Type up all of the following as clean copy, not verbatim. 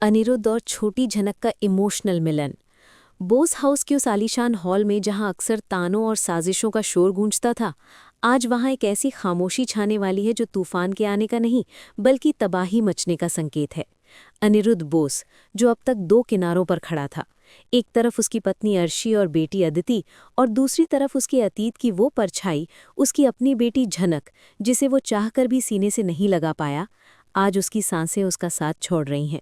अनिरुद्ध और छोटी झनक का इमोशनल मिलन। बोस हाउस के उस आलीशान हॉल में जहां अक्सर तानों और साजिशों का शोर गूंजता था, आज वहां एक ऐसी खामोशी छाने वाली है जो तूफान के आने का नहीं बल्कि तबाही मचने का संकेत है। अनिरुद्ध बोस, जो अब तक दो किनारों पर खड़ा था, एक तरफ उसकी पत्नी अर्शी और बेटी अदिति, और दूसरी तरफ उसके अतीत की वो परछाई, उसकी अपनी बेटी झनक, जिसे वो चाहकर भी सीने से नहीं लगा पाया। आज उसकी सांसें उसका साथ छोड़ रही हैं।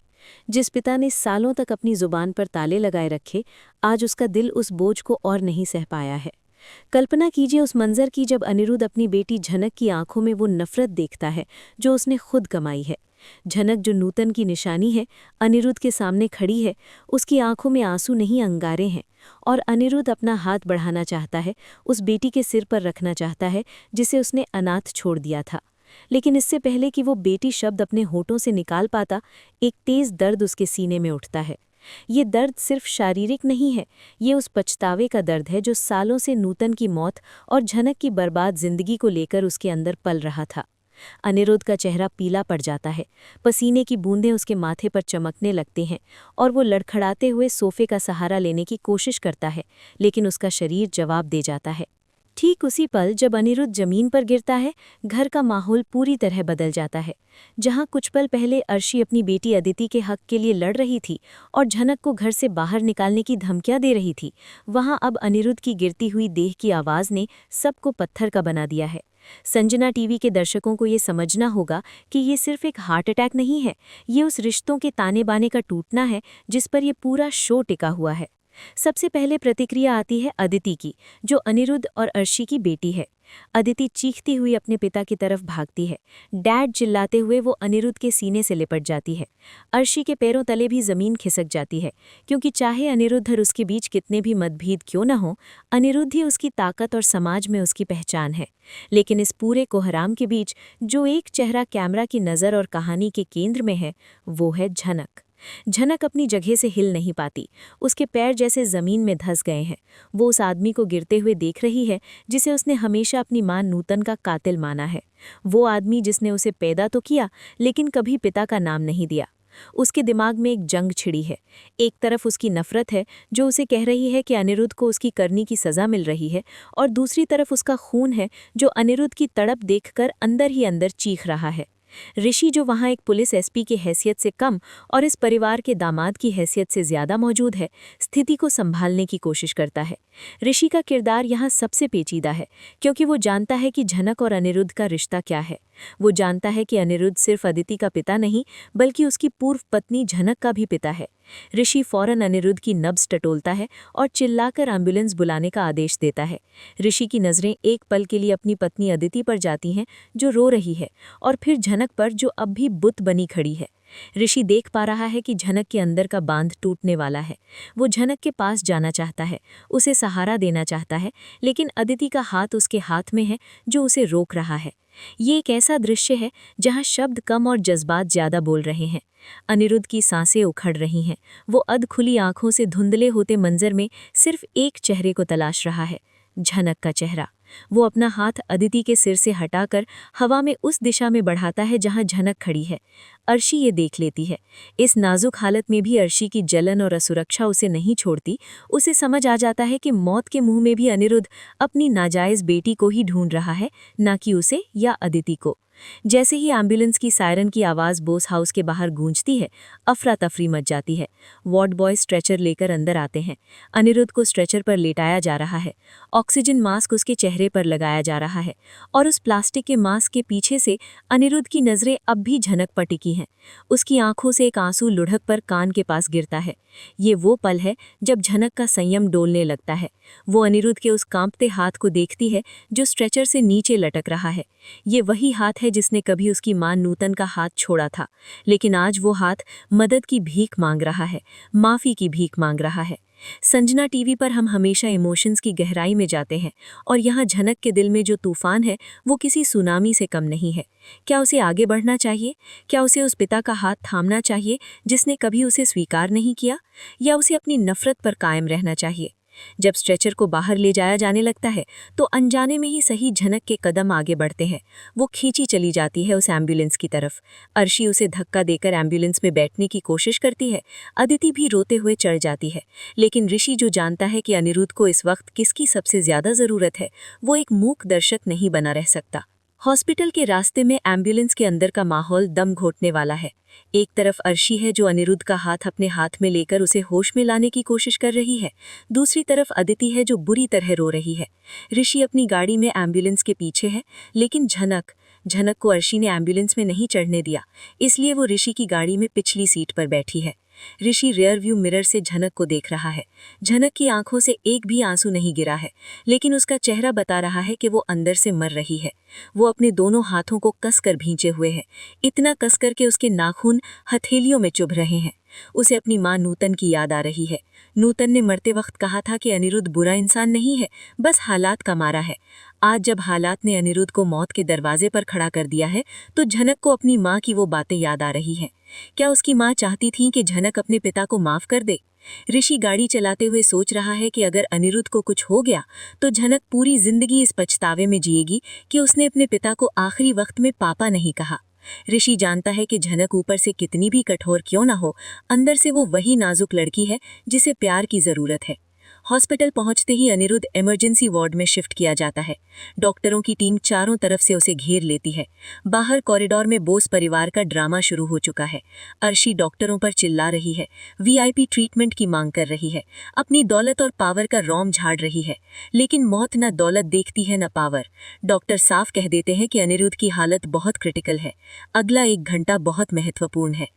जिस पिता ने सालों तक अपनी जुबान पर ताले लगाए रखे, आज उसका दिल उस बोझ को और नहीं सह पाया है। कल्पना कीजिए उस मंजर की जब अनिरुद्ध अपनी बेटी झनक की आंखों में वो नफरत देखता है जो उसने खुद कमाई है। झनक, जो नूतन की निशानी है, अनिरुद्ध के सामने खड़ी है। उसकी आंखों में आंसू नहीं, अंगारे हैं। और अनिरुद्ध अपना हाथ बढ़ाना चाहता है, उस बेटी के सिर पर रखना चाहता है जिसे उसने अनाथ छोड़ दिया था। लेकिन इससे पहले कि वो बेटी शब्द अपने होठों से निकाल पाता, एक तेज दर्द उसके सीने में उठता है। ये दर्द सिर्फ शारीरिक नहीं है, ये उस पछतावे का दर्द है जो सालों से नूतन की मौत और झनक की बर्बाद जिंदगी को लेकर उसके अंदर पल रहा था। अनिरुद्ध का चेहरा पीला पड़ जाता है, पसीने की बूंदें उसके माथे पर चमकने लगती हैं और वो लड़खड़ाते हुए सोफे का सहारा लेने की कोशिश करता है, लेकिन उसका शरीर जवाब दे जाता है। ठीक उसी पल जब अनिरुद्ध जमीन पर गिरता है, घर का माहौल पूरी तरह बदल जाता है। जहां कुछ पल पहले अर्शी अपनी बेटी अदिति के हक के लिए लड़ रही थी और झनक को घर से बाहर निकालने की धमकियां दे रही थी, वहां अब अनिरुद्ध की गिरती हुई देह की आवाज ने सबको पत्थर का बना दिया है। संजना टीवी के दर्शकों को ये समझना होगा कि ये सिर्फ एक हार्ट अटैक नहीं है, ये उस रिश्तों के ताने बाने का टूटना है जिस पर यह पूरा शो टिका हुआ है। सबसे पहले प्रतिक्रिया आती है अदिति की, जो अनिरुद्ध और अर्शी की बेटी है। अदिति चीखती हुई अपने पिता की तरफ भागती है। डैड चिल्लाते हुए वो अनिरुद्ध के सीने से लिपट जाती है। अर्शी के पैरों तले भी जमीन खिसक जाती है, क्योंकि चाहे अनिरुद्ध और उसके बीच कितने भी मतभेद क्यों न हो, अनिरुद्ध ही उसकी ताकत और समाज में उसकी पहचान है। लेकिन इस पूरे कोहराम के बीच जो एक चेहरा कैमरा की नज़र और कहानी के केंद्र में है, वो है झनक। झनक अपनी जगह से हिल नहीं पाती, उसके पैर जैसे जमीन में धंस गए हैं। वो उस आदमी को गिरते हुए देख रही है जिसे उसने हमेशा अपनी मां नूतन का कातिल माना है। वो आदमी जिसने उसे पैदा तो किया लेकिन कभी पिता का नाम नहीं दिया। उसके दिमाग में एक जंग छिड़ी है। एक तरफ उसकी नफरत है जो उसे कह रही है कि अनिरुद्ध को उसकी करनी की सजा मिल रही है, और दूसरी तरफ उसका खून है जो अनिरुद्ध की तड़प देखकर अंदर ही अंदर चीख रहा है। ऋषि, जो वहाँ एक पुलिस एसपी की हैसियत से कम और इस परिवार के दामाद की हैसियत से ज्यादा मौजूद है, स्थिति को संभालने की कोशिश करता है। ऋषि का किरदार यहाँ सबसे पेचीदा है, क्योंकि वो जानता है कि झनक और अनिरुद्ध का रिश्ता क्या है। वो जानता है कि अनिरुद्ध सिर्फ अदिति का पिता नहीं बल्कि उसकी पूर्व पत्नी झनक का भी पिता है। ऋषि फौरन अनिरुद्ध की नब्ज टटोलता है और चिल्लाकर एम्बुलेंस बुलाने का आदेश देता है। ऋषि की नज़रें एक पल के लिए अपनी पत्नी अदिति पर जाती हैं जो रो रही है, और फिर झनक पर जो अब भी बुत बनी खड़ी है। ऋषि देख पा रहा है कि झनक के अंदर का बांध टूटने वाला है। वो झनक के पास जाना चाहता है, उसे सहारा देना चाहता है, लेकिन अदिति का हाथ उसके हाथ में है जो उसे रोक रहा है। ये एक ऐसा दृश्य है जहां शब्द कम और जज्बात ज्यादा बोल रहे हैं। अनिरुद्ध की सांसें उखड़ रही हैं। वो अध खुली आंखों से धुंधले होते मंजर में सिर्फ एक चेहरे को तलाश रहा है, झनक का चेहरा। वो अपना हाथ अदिति के सिर से हटाकर हवा में उस दिशा में बढ़ाता है जहां झनक खड़ी है। अर्शी ये देख लेती है। इस नाजुक हालत में भी अर्शी की जलन और असुरक्षा उसे नहीं छोड़ती। उसे समझ आ जाता है कि मौत के मुंह में भी अनिरुद्ध अपनी नाजायज बेटी को ही ढूंढ रहा है, ना कि उसे या अदिति को। जैसे ही एम्बुलेंस की सायरन की आवाज़ बोस हाउस के बाहर गूंजती है, अफरा तफरी मच जाती है। वार्ड बॉय स्ट्रेचर लेकर अंदर आते हैं। अनिरुद्ध को स्ट्रेचर पर लेटाया जा रहा है। ऑक्सीजन मास्क उसके चेहरे पर लगाया जा रहा है, और उस प्लास्टिक के मास्क के पीछे से अनिरुद्ध की नज़रें अब भी झनक पर टिकी हैं। उसकी आंखों से एक आंसू लुढ़क पर कान के पास गिरता है। ये वो पल है जब झनक का संयम डोलने लगता है। वो अनिरुद्ध के उस कांपते हाथ को देखती है जो स्ट्रेचर से नीचे लटक रहा है। ये वही हाथ है जिसने कभी उसकी मां नूतन का हाथ छोड़ा था, लेकिन आज वो हाथ मदद की भीख मांग रहा है, माफी की भीख मांग रहा है। संजना टीवी पर हम हमेशा इमोशंस की गहराई में जाते हैं, और यहाँ झनक के दिल में जो तूफान है वो किसी सुनामी से कम नहीं है। क्या उसे आगे बढ़ना चाहिए? क्या उसे उस पिता का हाथ थामना चाहिए जिसने कभी उसे स्वीकार नहीं किया, या उसे अपनी नफरत पर कायम रहना चाहिए? जब स्ट्रेचर को बाहर ले जाया जाने लगता है तो अनजाने में ही सही झनक के कदम आगे बढ़ते हैं। वो खींची चली जाती है उस एम्बुलेंस की तरफ। अर्शी उसे धक्का देकर एम्बुलेंस में बैठने की कोशिश करती है। अदिति भी रोते हुए चढ़ जाती है, लेकिन ऋषि जो जानता है कि अनिरुद्ध को इस वक्त किसकी सबसे ज्यादा जरूरत है, वो एक मूक दर्शक नहीं बना रह सकता। हॉस्पिटल के रास्ते में एम्बुलेंस के अंदर का माहौल दम घोटने वाला है। एक तरफ अर्शी है जो अनिरुद्ध का हाथ अपने हाथ में लेकर उसे होश में लाने की कोशिश कर रही है, दूसरी तरफ अदिति है जो बुरी तरह रो रही है। ऋषि अपनी गाड़ी में एम्बुलेंस के पीछे है, लेकिन झनक को अर्शी ने एम्बुलेंस में नहीं चढ़ने दिया, इसलिए वो ऋषि की गाड़ी में पिछली सीट पर बैठी है। ऋषि रियर व्यू मिरर से झनक को देख रहा है। झनक की आंखों से एक भी आंसू नहीं गिरा है, लेकिन उसका चेहरा बता रहा है कि वो अंदर से मर रही है। वो अपने दोनों हाथों को कसकर भींचे हुए है, इतना कसकर के उसके नाखून हथेलियों में चुभ रहे हैं। उसे अपनी माँ नूतन की याद आ रही है। नूतन ने मरते वक्त कहा था कि अनिरुद्ध बुरा इंसान नहीं है, बस हालात का मारा है। आज जब हालात ने अनिरुद्ध को मौत के दरवाजे पर खड़ा कर दिया है, तो झनक को अपनी माँ की वो बातें याद आ रही हैं। क्या उसकी माँ चाहती थी कि झनक अपने पिता को माफ कर दे? ऋषि गाड़ी चलाते हुए सोच रहा है कि अगर अनिरुद्ध को कुछ हो गया तो झनक पूरी जिंदगी इस पछतावे में जिएगी कि उसने अपने पिता को आखिरी वक्त में पापा नहीं कहा। ऋषि जानता है कि झनक ऊपर से कितनी भी कठोर क्यों ना हो, अंदर से वो वही नाजुक लड़की है जिसे प्यार की जरूरत है। हॉस्पिटल पहुंचते ही अनिरुद्ध इमरजेंसी वार्ड में शिफ्ट किया जाता है। डॉक्टरों की टीम चारों तरफ से उसे घेर लेती है। बाहर कॉरिडोर में बोस परिवार का ड्रामा शुरू हो चुका है। अर्शी डॉक्टरों पर चिल्ला रही है, वीआईपी ट्रीटमेंट की मांग कर रही है, अपनी दौलत और पावर का रौम झाड़ रही है, लेकिन मौत न दौलत देखती है न पावर। डॉक्टर साफ कह देते हैं कि अनिरुद्ध की हालत बहुत क्रिटिकल है, अगला 1 घंटा बहुत महत्वपूर्ण है।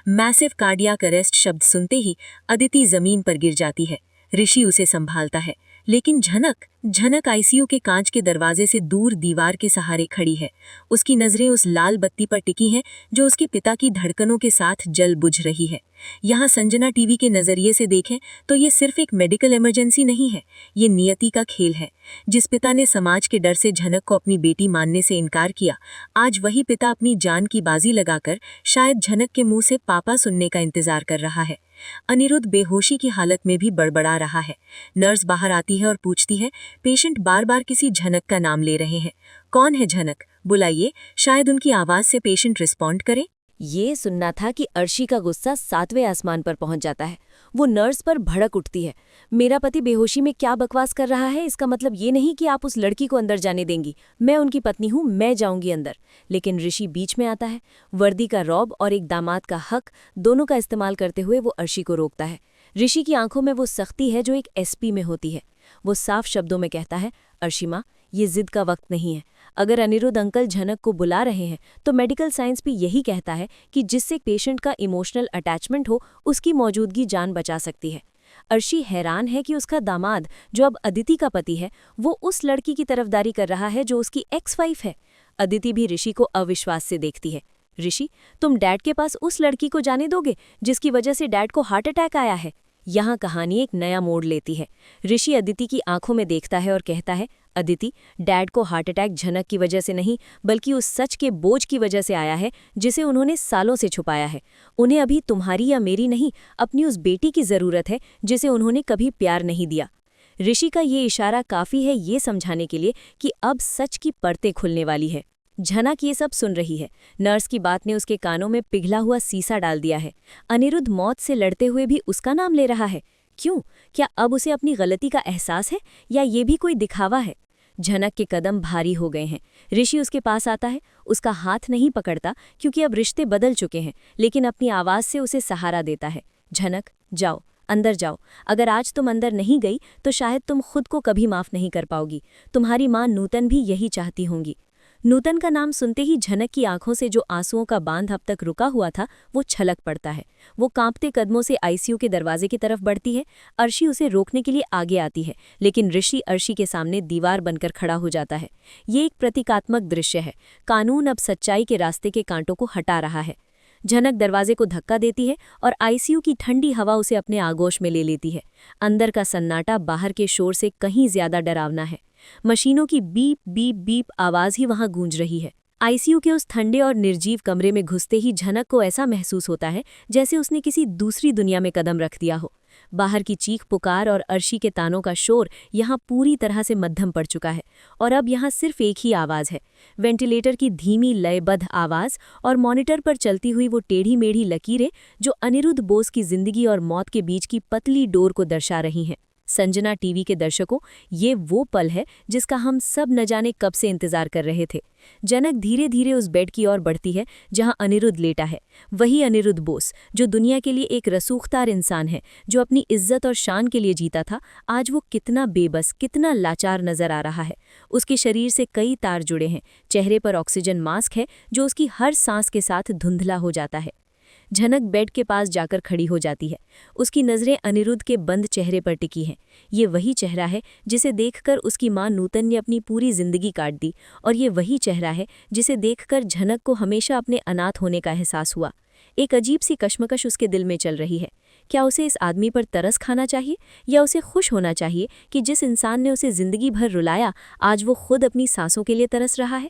मैसिव कार्डियक अरेस्ट शब्द सुनते ही अदिति जमीन पर गिर जाती है। ऋषि उसे संभालता है, लेकिन झनक आईसीयू के कांच के दरवाजे से दूर दीवार के सहारे खड़ी है। उसकी नजरें उस लाल बत्ती पर टिकी हैं जो उसके पिता की धड़कनों के साथ जल बुझ रही है। यहाँ संजना टीवी के नजरिए से देखें तो ये सिर्फ एक मेडिकल इमरजेंसी नहीं है, ये नियति का खेल है। जिस पिता ने समाज के डर से झनक को अपनी बेटी मानने से इनकार किया, आज वही पिता अपनी जान की बाजी लगाकर शायद झनक के मुंह से पापा सुनने का इंतजार कर रहा है। अनिरुद्ध बेहोशी की हालत में भी बड़बड़ा रहा है। नर्स बाहर आती है और पूछती है, पेशेंट बार बार किसी झनक का नाम ले रहे हैं, कौन है झनक? बुलाइए, शायद उनकी आवाज से पेशेंट रिस्पॉन्ड करे। ये सुनना था कि अर्शी का गुस्सा 7वें आसमान पर पहुंच जाता है। वो नर्स पर भड़क उठती है, मेरा पति बेहोशी में क्या बकवास कर रहा है, इसका मतलब ये नहीं कि आप उस लड़की को अंदर जाने देंगी। मैं उनकी पत्नी हूं, मैं जाऊंगी अंदर। लेकिन ऋषि बीच में आता है। वर्दी का रौब और एक दामाद का हक दोनों का इस्तेमाल करते हुए वो अर्शी को रोकता है। ऋषि की आंखों में वो सख्ती है जो एक एसपी में होती है। वो साफ शब्दों में कहता है, अर्शी माँ, ये जिद का वक्त नहीं है। अगर अनिरुद्ध अंकल झनक को बुला रहे हैं तो मेडिकल साइंस भी यही कहता है कि जिससे पेशेंट का इमोशनल अटैचमेंट हो, उसकी मौजूदगी जान बचा सकती है। अर्शी हैरान है कि उसका दामाद, जो अब अदिति का पति है, वो उस लड़की की तरफदारी कर रहा है जो उसकी एक्स वाइफ है। अदिति भी ऋषि को अविश्वास से देखती है। ऋषि, तुम डैड के पास उस लड़की को जाने दोगे जिसकी वजह से डैड को हार्ट अटैक आया है? यहाँ कहानी एक नया मोड़ लेती है। ऋषि अदिति की आंखों में देखता है और कहता है, अदिति, डैड को हार्ट अटैक झनक की वजह से नहीं, बल्कि उस सच के बोझ की वजह से आया है जिसे उन्होंने सालों से छुपाया है। उन्हें अभी तुम्हारी या मेरी नहीं, अपनी उस बेटी की जरूरत है जिसे उन्होंने कभी प्यार नहीं दिया। ऋषि का ये इशारा काफी है ये समझाने के लिए कि अब सच की परतें खुलने वाली है। झनक ये सब सुन रही है। नर्स की बात ने उसके कानों में पिघला हुआ सीसा डाल दिया है। अनिरुद्ध मौत से लड़ते हुए भी उसका नाम ले रहा है। क्यों? क्या अब उसे अपनी गलती का एहसास है या ये भी कोई दिखावा है? झनक के कदम भारी हो गए हैं। ऋषि उसके पास आता है, उसका हाथ नहीं पकड़ता क्योंकि अब रिश्ते बदल चुके हैं, लेकिन अपनी आवाज से उसे सहारा देता है। झनक, जाओ, अंदर जाओ। अगर आज तुम अंदर नहीं गई तो शायद तुम खुद को कभी माफ नहीं कर पाओगी। तुम्हारी माँ नूतन भी यही चाहती होंगी। नूतन का नाम सुनते ही झनक की आंखों से जो आंसुओं का बांध अब तक रुका हुआ था वो छलक पड़ता है। वो कांपते कदमों से आईसीयू के दरवाजे की तरफ बढ़ती है। अर्शी उसे रोकने के लिए आगे आती है, लेकिन ऋषि अर्शी के सामने दीवार बनकर खड़ा हो जाता है। ये एक प्रतीकात्मक दृश्य है। कानून अब सच्चाई के रास्ते के कांटों को हटा रहा है। झनक दरवाजे को धक्का देती है और आईसीयू की ठंडी हवा उसे अपने आगोश में ले लेती है। अंदर का सन्नाटा बाहर के शोर से कहीं ज्यादा डरावना है। मशीनों की बीप बीप बीप आवाज ही वहां गूंज रही है। आईसीयू के उस ठंडे और निर्जीव कमरे में घुसते ही झनक को ऐसा महसूस होता है जैसे उसने किसी दूसरी दुनिया में कदम रख दिया हो। बाहर की चीख पुकार और अर्शी के तानों का शोर यहाँ पूरी तरह से मद्धम पड़ चुका है और अब यहाँ सिर्फ एक ही आवाज़ है, वेंटिलेटर की धीमी लयबद्ध आवाज़ और मॉनिटर पर चलती हुई वो टेढ़ी मेढ़ी लकीरें जो अनिरुद्ध बोस की जिंदगी और मौत के बीच की पतली डोर को दर्शा रही हैं। संजना टीवी के दर्शकों, ये वो पल है जिसका हम सब न जाने कब से इंतजार कर रहे थे। जनक धीरे धीरे उस बेड की ओर बढ़ती है जहां अनिरुद्ध लेटा है। वही अनिरुद्ध बोस जो दुनिया के लिए एक रसूखदार इंसान है, जो अपनी इज्जत और शान के लिए जीता था, आज वो कितना बेबस, कितना लाचार नजर आ रहा है। उसके शरीर से कई तार जुड़े हैं, चेहरे पर ऑक्सीजन मास्क है जो उसकी हर सांस के साथ धुंधला हो जाता है। झनक बेड के पास जाकर खड़ी हो जाती है। उसकी नज़रें अनिरुद्ध के बंद चेहरे पर टिकी हैं। ये वही चेहरा है जिसे देखकर उसकी मां नूतन ने अपनी पूरी जिंदगी काट दी, और ये वही चेहरा है जिसे देखकर झनक को हमेशा अपने अनाथ होने का एहसास हुआ। एक अजीब सी कश्मकश उसके दिल में चल रही है। क्या उसे इस आदमी पर तरस खाना चाहिए, या उसे खुश होना चाहिए कि जिस इंसान ने उसे जिंदगी भर रुलाया, आज वो खुद अपनी सांसों के लिए तरस रहा है।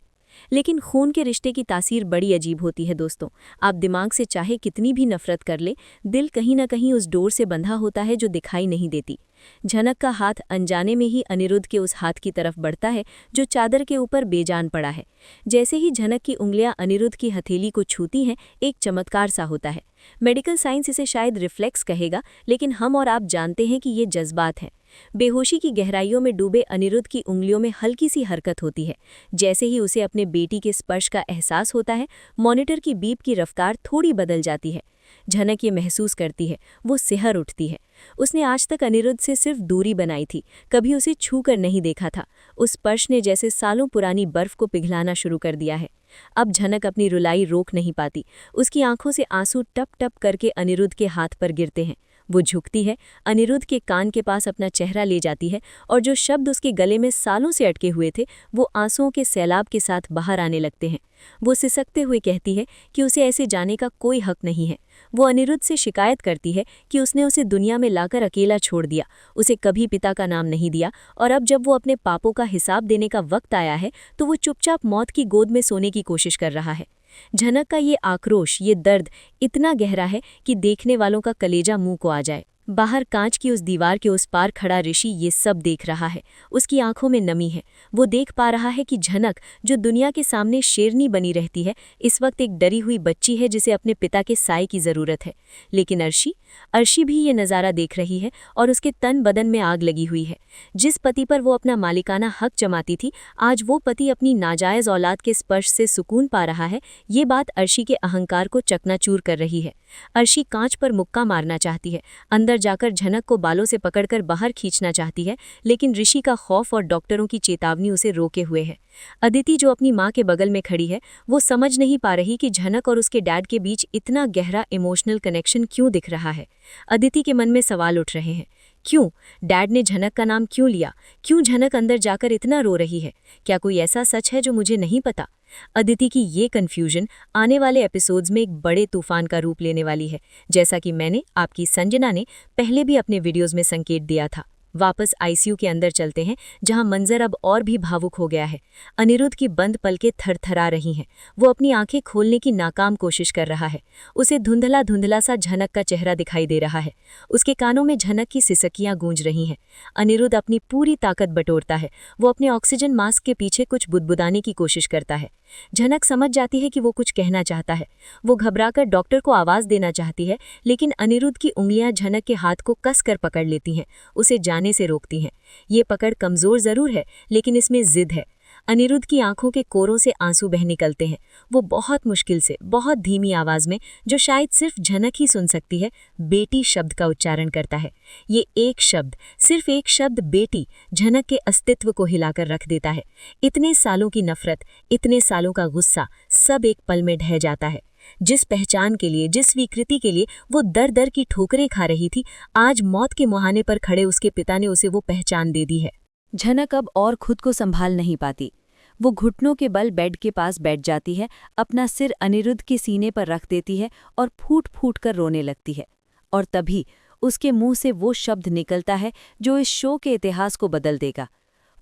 लेकिन खून के रिश्ते की तासीर बड़ी अजीब होती है दोस्तों। आप दिमाग से चाहे कितनी भी नफरत कर ले, दिल कहीं ना कहीं उस डोर से बंधा होता है जो दिखाई नहीं देती। झनक का हाथ अनजाने में ही अनिरुद्ध के उस हाथ की तरफ बढ़ता है जो चादर के ऊपर बेजान पड़ा है। जैसे ही झनक की उंगलियां अनिरुद्ध की हथेली को छूती हैं, एक चमत्कार सा होता है। मेडिकल साइंस इसे शायद रिफ्लेक्स कहेगा, लेकिन हम और आप जानते हैं कि ये जज्बात हैं। बेहोशी की गहराइयों में डूबे अनिरुद्ध की उंगलियों में हल्की सी हरकत होती है। जैसे ही उसे अपने बेटी के स्पर्श का एहसास होता है, मॉनिटर की बीप की रफ्तार थोड़ी बदल जाती है। झनक ये महसूस करती है, वो सिहर उठती है। उसने आज तक अनिरुद्ध से सिर्फ दूरी बनाई थी, कभी उसे छू कर नहीं देखा था। उस स्पर्श ने जैसे सालों पुरानी बर्फ को पिघलाना शुरू कर दिया है। अब झनक अपनी रुलाई रोक नहीं पाती। उसकी आंखों से आंसू टप टप करके अनिरुद्ध के हाथ पर गिरते हैं। वो झुकती है, अनिरुद्ध के कान के पास अपना चेहरा ले जाती है, और जो शब्द उसके गले में सालों से अटके हुए थे, वो आंसुओं के सैलाब के साथ बाहर आने लगते हैं। वो सिसकते हुए कहती है कि उसे ऐसे जाने का कोई हक नहीं है। वो अनिरुद्ध से शिकायत करती है कि उसने उसे दुनिया में लाकर अकेला छोड़ दिया, उसे कभी पिता का नाम नहीं दिया, और अब जब वो अपने पापों का हिसाब देने का वक्त आया है तो वो चुपचाप मौत की गोद में सोने की कोशिश कर रहा है। झनक का ये आक्रोश, ये दर्द इतना गहरा है कि देखने वालों का कलेजा मुंह को आ जाए। बाहर कांच की उस दीवार के उस पार खड़ा ऋषि ये सब देख रहा है। उसकी आंखों में नमी है। वो देख पा रहा है कि झनक, जो दुनिया के सामने शेरनी बनी रहती है, इस वक्त एक डरी हुई बच्ची है जिसे अपने पिता के साए की ज़रूरत है। लेकिन अर्शी भी ये नज़ारा देख रही है, और उसके तन बदन में आग लगी हुई है। जिस पति पर वो अपना मालिकाना हक जमाती थी, आज वो पति अपनी नाजायज़ औलाद के स्पर्श से सुकून पा रहा है। ये बात अर्शी के अहंकार को चकनाचूर कर रही है। अर्शी कांच पर मुक्का मारना चाहती है, अंदर जाकर झनक को बालों से पकड़कर बाहर खींचना चाहती है, लेकिन ऋषि का खौफ और डॉक्टरों की चेतावनी उसे रोके हुए है। अदिति, जो अपनी मां के बगल में खड़ी है, वो समझ नहीं पा रही कि झनक और उसके डैड के बीच इतना गहरा इमोशनल कनेक्शन क्यों दिख रहा है। अदिति के मन में सवाल उठ रहे हैं। क्यों डैड ने झनक का नाम क्यों लिया? क्यों झनक अंदर जाकर इतना रो रही है? क्या कोई ऐसा सच है जो मुझे नहीं पता? अदिति की ये कन्फ्यूजन आने वाले एपिसोड्स में एक बड़े तूफान का रूप लेने वाली है, जैसा कि मैंने, आपकी संजना ने, पहले भी अपने वीडियोज़ में संकेत दिया था। वापस आईसीयू के अंदर चलते हैं, जहां मंजर अब और भी भावुक हो गया है। अनिरुद्ध की बंद पलकें थरथरा रही हैं। वो अपनी आंखें खोलने की नाकाम कोशिश कर रहा है। उसे धुंधला धुंधला सा झनक का चेहरा दिखाई दे रहा है। उसके कानों में झनक की सिसकियां गूंज रही हैं। अनिरुद्ध अपनी पूरी ताकत बटोरता है। वो अपने ऑक्सीजन मास्क के पीछे कुछ बुदबुदाने की कोशिश करता है। झनक समझ जाती है कि वो कुछ कहना चाहता है। वो घबराकर डॉक्टर को आवाज़ देना चाहती है, लेकिन अनिरुद्ध की उंगलियां झनक के हाथ को कसकर पकड़ लेती हैं, उसे जाने से रोकती हैं। ये पकड़ कमज़ोर ज़रूर है, लेकिन इसमें जिद है। अनिरुद्ध की आंखों के कोरों से आंसू बह निकलते हैं। वो बहुत मुश्किल से, बहुत धीमी आवाज़ में, जो शायद सिर्फ झनक ही सुन सकती है, बेटी शब्द का उच्चारण करता है। ये एक शब्द, सिर्फ एक शब्द बेटी, झनक के अस्तित्व को हिलाकर रख देता है। इतने सालों की नफरत, इतने सालों का गुस्सा, सब एक पल में ढह जाता है। जिस पहचान के लिए, जिस स्वीकृति के लिए वो दर दर की ठोकरें खा रही थी, आज मौत के मुहाने पर खड़े उसके पिता ने उसे वो पहचान दे दी है। झनक अब और खुद को संभाल नहीं पाती। वो घुटनों के बल बेड के पास बैठ जाती है, अपना सिर अनिरुद्ध के सीने पर रख देती है और फूट फूट कर रोने लगती है। और तभी उसके मुंह से वो शब्द निकलता है जो इस शो के इतिहास को बदल देगा।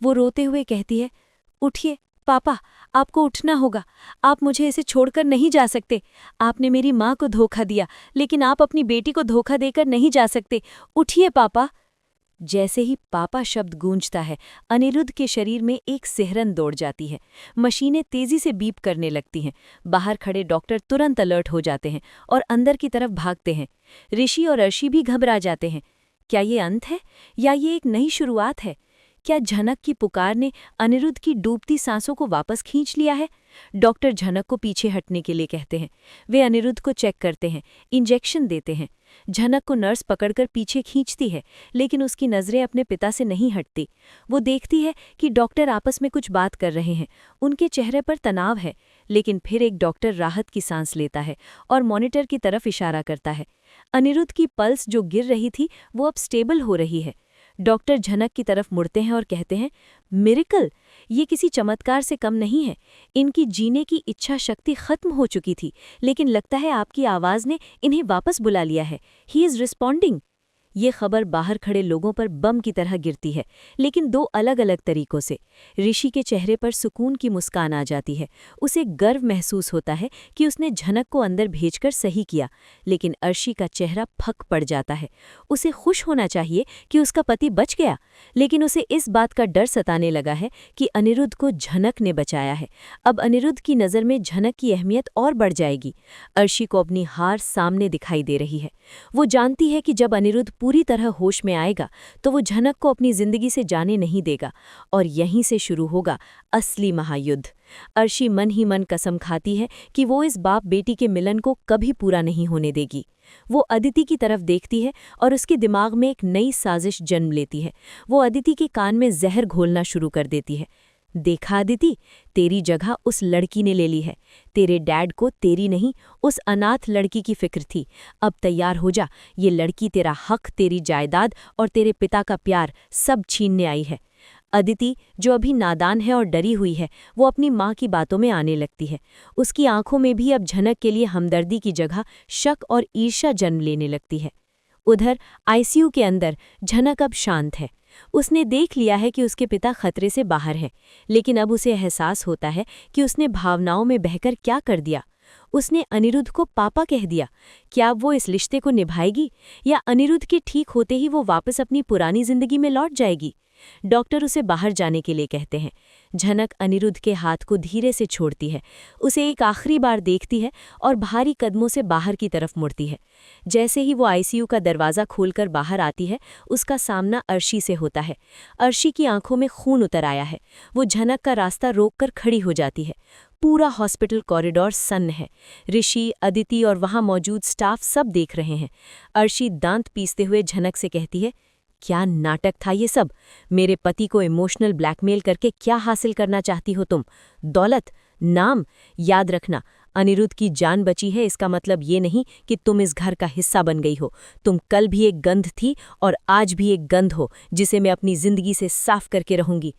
वो रोते हुए कहती है, उठिए, पापा, आपको उठना होगा। आप मुझे इसे छोड़कर नहीं जा सकते। आपने मेरी माँ को धोखा दिया, लेकिन आप अपनी बेटी को धोखा देकर नहीं जा सकते। उठिए पापा। जैसे ही पापा शब्द गूंजता है, अनिरुद्ध के शरीर में एक सिहरन दौड़ जाती है। मशीनें तेजी से बीप करने लगती हैं। बाहर खड़े डॉक्टर तुरंत अलर्ट हो जाते हैं और अंदर की तरफ भागते हैं। ऋषि और अर्शी भी घबरा जाते हैं। क्या ये अंत है या ये एक नई शुरुआत है? क्या झनक की पुकार ने अनिरुद्ध की डूबती सांसों को वापस खींच लिया है? डॉक्टर झनक को पीछे हटने के लिए कहते हैं। वे अनिरुद्ध को चेक करते हैं, इंजेक्शन देते हैं। झनक को नर्स पकड़कर पीछे खींचती है, लेकिन उसकी नज़रें अपने पिता से नहीं हटती। वो देखती है कि डॉक्टर आपस में कुछ बात कर रहे हैं। उनके चेहरे पर तनाव है, लेकिन फिर एक डॉक्टर राहत की सांस लेता है और मॉनिटर की तरफ इशारा करता है। अनिरुद्ध की पल्स जो गिर रही थी वो अब स्टेबल हो रही है। डॉक्टर झनक की तरफ मुड़ते हैं और कहते हैं, मिरेकल, ये किसी चमत्कार से कम नहीं है। इनकी जीने की इच्छा शक्ति खत्म हो चुकी थी, लेकिन लगता है आपकी आवाज़ ने इन्हें वापस बुला लिया है। He is responding. ये खबर बाहर खड़े लोगों पर बम की तरह गिरती है, लेकिन दो अलग अलग तरीकों से। ऋषि के चेहरे पर सुकून की मुस्कान आ जाती है। उसे गर्व महसूस होता है कि उसने झनक को अंदर भेजकर सही किया, लेकिन अर्शी का चेहरा फक पड़ जाता है। उसे खुश होना चाहिए कि उसका पति बच गया, लेकिन उसे इस बात का डर सताने लगा है कि अनिरुद्ध को झनक ने बचाया है। अब अनिरुद्ध की नज़र में झनक की अहमियत और बढ़ जाएगी। अर्शी को अपनी हार सामने दिखाई दे रही है। वो जानती है कि जब अनिरुद्ध पूरी तरह होश में आएगा तो वो झनक को अपनी जिंदगी से जाने नहीं देगा, और यहीं से शुरू होगा असली महायुद्ध। अर्शी मन ही मन कसम खाती है कि वो इस बाप बेटी के मिलन को कभी पूरा नहीं होने देगी। वो अदिति की तरफ देखती है और उसके दिमाग में एक नई साजिश जन्म लेती है। वो अदिति के कान में जहर घोलना शुरू कर देती है। देखा अदिति, तेरी जगह उस लड़की ने ले ली है। तेरे डैड को तेरी नहीं, उस अनाथ लड़की की फिक्र थी। अब तैयार हो जा, ये लड़की तेरा हक, तेरी जायदाद और तेरे पिता का प्यार सब छीनने आई है। अदिति, जो अभी नादान है और डरी हुई है, वो अपनी माँ की बातों में आने लगती है। उसकी आंखों में भी अब झनक के लिए हमदर्दी की जगह शक और ईर्ष्या जन्म लेने लगती है। उधर आईसीयू के अंदर झनक अब शांत है। उसने देख लिया है कि उसके पिता खतरे से बाहर हैं, लेकिन अब उसे एहसास होता है कि उसने भावनाओं में बहकर क्या कर दिया। उसने अनिरुद्ध को पापा कह दिया। क्या अब वो इस रिश्ते को निभाएगी, या अनिरुद्ध के ठीक होते ही वो वापस अपनी पुरानी जिंदगी में लौट जाएगी? डॉक्टर उसे बाहर जाने के लिए कहते हैं। झनक अनिरुद्ध के हाथ को धीरे से छोड़ती है, उसे एक आखिरी बार देखती है और भारी कदमों से बाहर की तरफ मुड़ती है। जैसे ही वो आईसीयू का दरवाज़ा खोलकर बाहर आती है, उसका सामना अर्शी से होता है। अर्शी की आंखों में खून उतर आया है। वो झनक का रास्ता रोककर खड़ी हो जाती है। पूरा हॉस्पिटल कॉरिडोर सन्न है। ऋषि, अदिति और वहाँ मौजूद स्टाफ सब देख रहे हैं। अर्शी दांत पीसते हुए झनक से कहती है, क्या नाटक था ये सब? मेरे पति को इमोशनल ब्लैकमेल करके क्या हासिल करना चाहती हो तुम? दौलत, नाम? याद रखना, अनिरुद्ध की जान बची है, इसका मतलब ये नहीं कि तुम इस घर का हिस्सा बन गई हो। तुम कल भी एक गंध थी और आज भी एक गंध हो, जिसे मैं अपनी जिंदगी से साफ करके रहूंगी।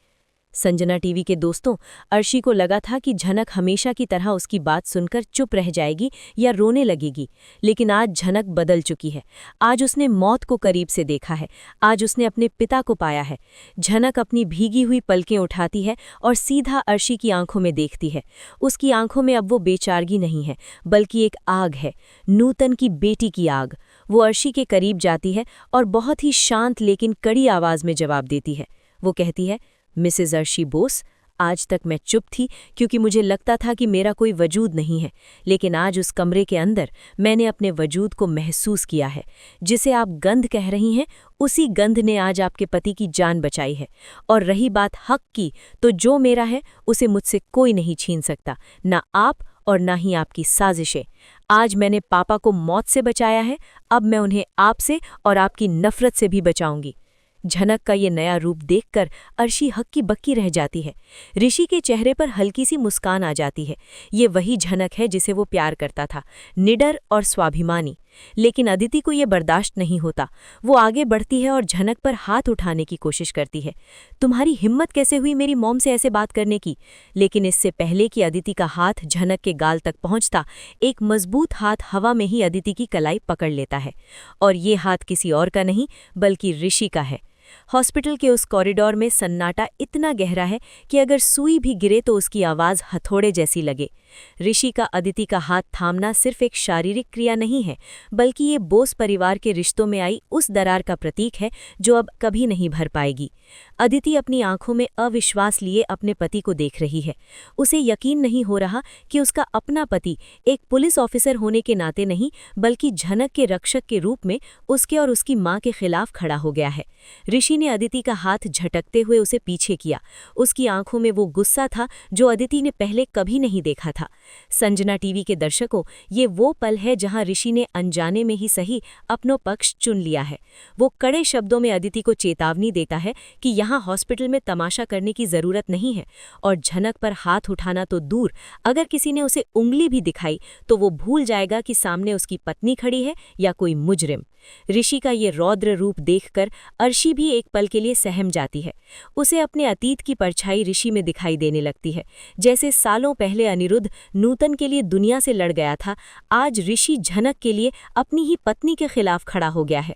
संजना टीवी के दोस्तों, अर्शी को लगा था कि झनक हमेशा की तरह उसकी बात सुनकर चुप रह जाएगी या रोने लगेगी, लेकिन आज झनक बदल चुकी है। आज उसने मौत को करीब से देखा है। आज उसने अपने पिता को पाया है। झनक अपनी भीगी हुई पलकें उठाती है और सीधा अर्शी की आंखों में देखती है। उसकी आंखों में अब वो बेचारगी नहीं है, बल्कि एक आग है, नूतन की बेटी की आग। वो अर्शी के करीब जाती है और बहुत ही शांत लेकिन कड़ी आवाज में जवाब देती है। वो कहती है, मिसेस अर्शी बोस, आज तक मैं चुप थी क्योंकि मुझे लगता था कि मेरा कोई वजूद नहीं है, लेकिन आज उस कमरे के अंदर मैंने अपने वजूद को महसूस किया है। जिसे आप गंध कह रही हैं, उसी गंध ने आज आपके पति की जान बचाई है। और रही बात हक की, तो जो मेरा है उसे मुझसे कोई नहीं छीन सकता, ना आप और ना ही आपकी साजिशें। आज मैंने पापा को मौत से बचाया है, अब मैं उन्हें आपसे और आपकी नफरत से भी बचाऊंगी। झनक का ये नया रूप देखकर अर्शी हक्की बक्की रह जाती है। ऋषि के चेहरे पर हल्की सी मुस्कान आ जाती है। ये वही झनक है जिसे वो प्यार करता था, निडर और स्वाभिमानी। लेकिन अदिति को ये बर्दाश्त नहीं होता। वो आगे बढ़ती है और झनक पर हाथ उठाने की कोशिश करती है। तुम्हारी हिम्मत कैसे हुई मेरी मॉम से ऐसे बात करने की? लेकिन इससे पहले कि अदिति का हाथ झनक के गाल तक पहुंचता, एक मजबूत हाथ हवा में ही अदिति की कलाई पकड़ लेता है। और ये हाथ किसी और का नहीं बल्कि ऋषि का है। हॉस्पिटल के उस कॉरिडोर में सन्नाटा इतना गहरा है कि अगर सुई भी गिरे तो उसकी आवाज़ हथौड़े जैसी लगे। ऋषि का अदिति का हाथ थामना सिर्फ एक शारीरिक क्रिया नहीं है, बल्कि ये बोस परिवार के रिश्तों में आई उस दरार का प्रतीक है जो अब कभी नहीं भर पाएगी। अदिति अपनी आंखों में अविश्वास लिए अपने पति को देख रही है। उसे यकीन नहीं हो रहा कि उसका अपना पति एक पुलिस ऑफिसर होने के नाते नहीं, बल्कि झनक के रक्षक के रूप में उसके और उसकी मां के खिलाफ खड़ा हो गया है। ऋषि ने अदिति का हाथ झटकते हुए उसे पीछे किया। उसकी आंखों में वो गुस्सा था जो अदिति ने पहले कभी नहीं देखा था। संजना टीवी के दर्शकों, ये वो पल है जहां ऋषि ने अनजाने में ही सही अपनों पक्ष चुन लिया है। वो कड़े शब्दों में अदिति को चेतावनी देता है कि यहाँ हॉस्पिटल में तमाशा करने की जरूरत नहीं है, और झनक पर हाथ उठाना तो दूर, अगर किसी ने उसे उंगली भी दिखाई तो वो भूल जाएगा कि सामने उसकी पत्नी खड़ी है या कोई मुजरिम। ऋषि का ये रौद्र रूप देखकर अर्शी भी एक पल के लिए सहम जाती है। उसे अपने अतीत की परछाई ऋषि में दिखाई देने लगती है। जैसे सालों पहले अनिरुद्ध नूतन के लिए दुनिया से लड़ गया था, आज ऋषि झनक के लिए अपनी ही पत्नी के खिलाफ खड़ा हो गया है।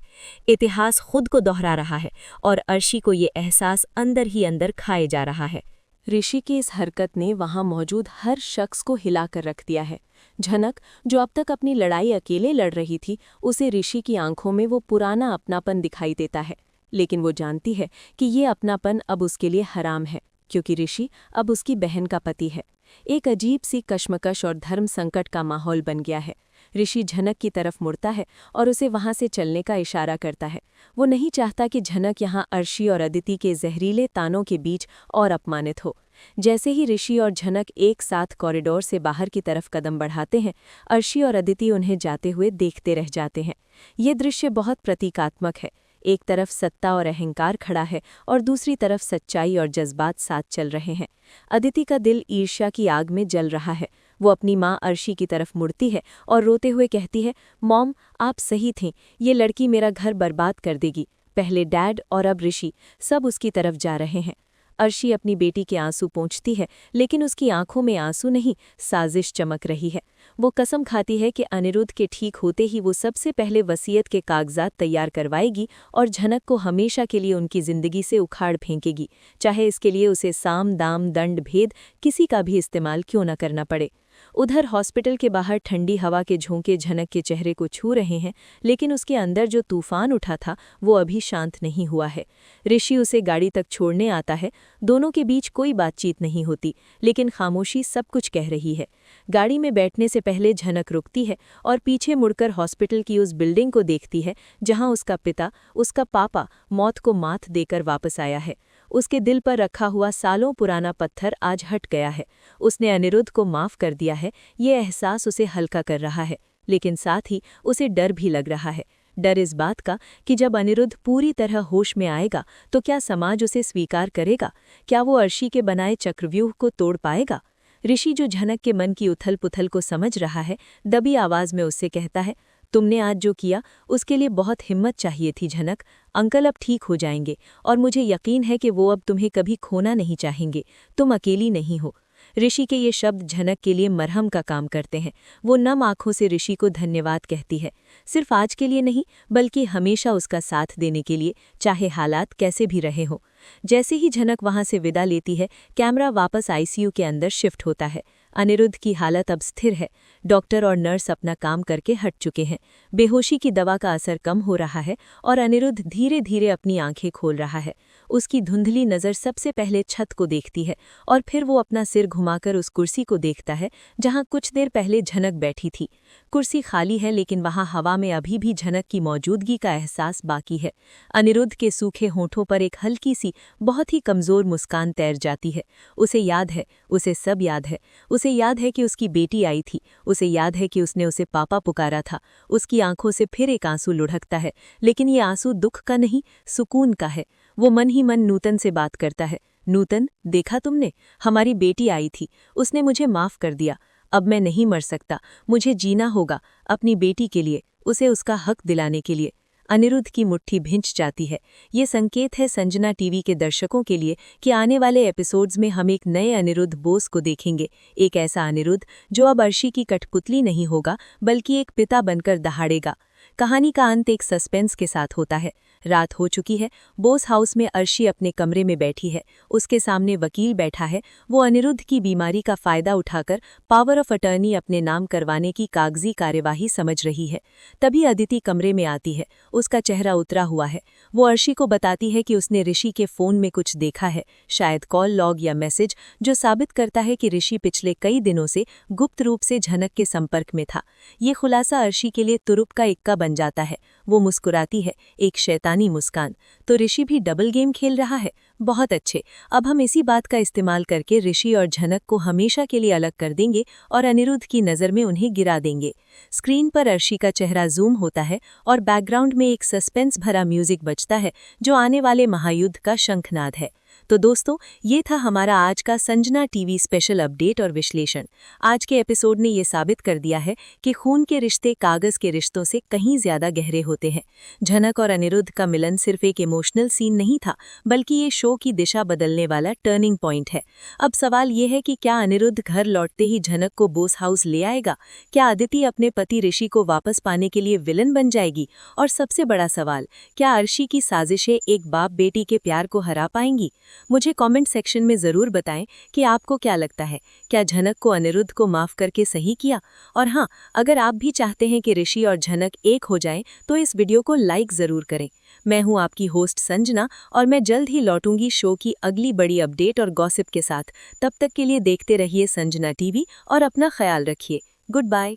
इतिहास खुद को दोहरा रहा है और अर्शी को ये एहसास अंदर ही अंदर खाए जा रहा है। ऋषि की इस हरकत ने वहां मौजूद हर शख्स को हिलाकर रख दिया है। झनक, जो अब तक अपनी लड़ाई अकेले लड़ रही थी, उसे ऋषि की आंखों में वो पुराना अपनापन दिखाई देता है। लेकिन वो जानती है कि ये अपनापन अब उसके लिए हराम है, क्योंकि ऋषि अब उसकी बहन का पति है। एक अजीब सी कश्मकश और धर्म संकट का माहौल बन गया है। ऋषि झनक की तरफ मुड़ता है और उसे वहां से चलने का इशारा करता है। वो नहीं चाहता कि झनक यहाँ अर्शी और अदिति के जहरीले तानों के बीच और अपमानित हो। जैसे ही ऋषि और झनक एक साथ कॉरिडोर से बाहर की तरफ कदम बढ़ाते हैं, अर्शी और अदिति उन्हें जाते हुए देखते रह जाते हैं। ये दृश्य बहुत प्रतीकात्मक है। एक तरफ सत्ता और अहंकार खड़ा है और दूसरी तरफ सच्चाई और जज्बात साथ चल रहे हैं। अदिति का दिल ईर्ष्या की आग में जल रहा है। वो अपनी माँ अर्शी की तरफ मुड़ती है और रोते हुए कहती है, मॉम, आप सही थे, ये लड़की मेरा घर बर्बाद कर देगी। पहले डैड और अब ऋषि, सब उसकी तरफ जा रहे हैं। अर्शी अपनी बेटी के आंसू पोंछती है, लेकिन उसकी आंखों में आंसू नहीं, साजिश चमक रही है। वो कसम खाती है कि अनिरुद्ध के ठीक होते ही वो सबसे पहले वसीयत के कागजात तैयार करवाएगी और झनक को हमेशा के लिए उनकी जिंदगी से उखाड़ फेंकेगी, चाहे इसके लिए उसे साम दाम दंड भेद किसी का भी इस्तेमाल क्यों न करना पड़े। उधर हॉस्पिटल के बाहर ठंडी हवा के झोंके झनक के चेहरे को छू रहे हैं, लेकिन उसके अंदर जो तूफान उठा था वो अभी शांत नहीं हुआ है। ऋषि उसे गाड़ी तक छोड़ने आता है। दोनों के बीच कोई बातचीत नहीं होती, लेकिन खामोशी सब कुछ कह रही है। गाड़ी में बैठने से पहले झनक रुकती है और पीछे मुड़कर हॉस्पिटल की उस बिल्डिंग को देखती है जहां उसका पिता, उसका पापा, मौत को मात देकर वापस आया है। उसके दिल पर रखा हुआ सालों पुराना पत्थर आज हट गया है। उसने अनिरुद्ध को माफ कर दिया है। ये एहसास उसे हल्का कर रहा है, लेकिन साथ ही उसे डर भी लग रहा है। डर इस बात का कि जब अनिरुद्ध पूरी तरह होश में आएगा तो क्या समाज उसे स्वीकार करेगा? क्या वो अर्शी के बनाए चक्रव्यूह को तोड़ पाएगा? ऋषि, जो झनक के मन की उथल पुथल को समझ रहा है, दबी आवाज में उससे कहता है, तुमने आज जो किया उसके लिए बहुत हिम्मत चाहिए थी झनक। अंकल अब ठीक हो जाएंगे और मुझे यकीन है कि वो अब तुम्हें कभी खोना नहीं चाहेंगे। तुम अकेली नहीं हो। ऋषि के ये शब्द झनक के लिए मरहम का काम करते हैं। वो नम आंखों से ऋषि को धन्यवाद कहती है, सिर्फ आज के लिए नहीं, बल्कि हमेशा उसका साथ देने के लिए, चाहे हालात कैसे भी रहे हों। जैसे ही झनक वहां से विदा लेती है, कैमरा वापस आईसीयू के अंदर शिफ्ट होता है। अनिरुद्ध की हालत अब स्थिर है। डॉक्टर और नर्स अपना काम करके हट चुके हैं। बेहोशी की दवा का असर कम हो रहा है और अनिरुद्ध धीरे धीरे अपनी आंखें खोल रहा है। उसकी धुंधली नज़र सबसे पहले छत को देखती है और फिर वो अपना सिर घुमाकर उस कुर्सी को देखता है जहां कुछ देर पहले झनक बैठी थी। कुर्सी खाली है, लेकिन वहां हवा में अभी भी झनक की मौजूदगी का एहसास बाकी है। अनिरुद्ध के सूखे होठों पर एक हल्की सी, बहुत ही कमज़ोर मुस्कान तैर जाती है। उसे याद है, उसे सब याद है। उसे याद है कि उसकी बेटी आई थी। उसे याद है कि उसने उसे पापा पुकारा था। उसकी आंखों से फिर एक आंसू लुढ़कता है, लेकिन ये आंसू दुख का नहीं, सुकून का है। वो मन ही मन नूतन से बात करता है, नूतन, देखा तुमने, हमारी बेटी आई थी, उसने मुझे माफ कर दिया। अब मैं नहीं मर सकता, मुझे जीना होगा अपनी बेटी के लिए, उसे उसका हक दिलाने के लिए। अनिरुद्ध की मुट्ठी भिंच जाती है। ये संकेत है संजना टीवी के दर्शकों के लिए कि आने वाले एपिसोड्स में हम एक नए अनिरुद्ध बोस को देखेंगे। एक ऐसा अनिरुद्ध जो अब अर्शी की कठपुतली नहीं होगा, बल्कि एक पिता बनकर दहाड़ेगा। कहानी का अंत एक सस्पेंस के साथ होता है। रात हो चुकी है, बोस हाउस में अर्शी अपने कमरे में बैठी है। उसके सामने वकील बैठा है। वो अनिरुद्ध की बीमारी का फायदा उठाकर पावर ऑफ अटर्नी अपने नाम करवाने की कागजी कार्यवाही समझ रही है। तभी अदिति कमरे में आती है। उसका चेहरा उतरा हुआ है। वो अर्शी को बताती है कि उसने ऋषि के फोन में कुछ देखा है, शायद कॉल लॉग या मैसेज, जो साबित करता है कि ऋषि पिछले कई दिनों से गुप्त रूप से झनक के संपर्क में था। ये खुलासा अर्शी के लिए तुरुप का इक्का बन जाता है। वो मुस्कुराती है, एक शैतानी मुस्कान। तो ऋषि भी डबल गेम खेल रहा है। बहुत अच्छे। अब हम इसी बात का इस्तेमाल करके ऋषि और झनक को हमेशा के लिए अलग कर देंगे और अनिरुद्ध की नज़र में उन्हें गिरा देंगे। स्क्रीन पर अर्शी का चेहरा जूम होता है और बैकग्राउंड में एक सस्पेंस भरा म्यूजिक बजता है, जो आने वाले महायुद्ध का शंखनाद है। तो दोस्तों, ये था हमारा आज का संजना टीवी स्पेशल अपडेट और विश्लेषण। आज के एपिसोड ने ये साबित कर दिया है कि खून के रिश्ते कागज के रिश्तों से कहीं ज्यादा गहरे होते हैं। झनक और अनिरुद्ध का मिलन सिर्फ एक इमोशनल सीन नहीं था, बल्कि ये शो की दिशा बदलने वाला टर्निंग पॉइंट है। अब सवाल ये है कि क्या अनिरुद्ध घर लौटते ही झनक को बोस हाउस ले आएगा? क्या अदिति अपने पति ऋषि को वापस पाने के लिए विलन बन जाएगी? और सबसे बड़ा सवाल, क्या अर्शी की साजिशें एक बाप बेटी के प्यार को हरा पाएंगी? मुझे कमेंट सेक्शन में ज़रूर बताएं कि आपको क्या लगता है, क्या झनक को अनिरुद्ध को माफ़ करके सही किया? और हाँ, अगर आप भी चाहते हैं कि ऋषि और झनक एक हो जाएं, तो इस वीडियो को लाइक ज़रूर करें। मैं हूं आपकी होस्ट संजना और मैं जल्द ही लौटूंगी शो की अगली बड़ी अपडेट और गॉसिप के साथ। तब तक के लिए देखते रहिए संजना टीवी और अपना ख्याल रखिए। Good bye.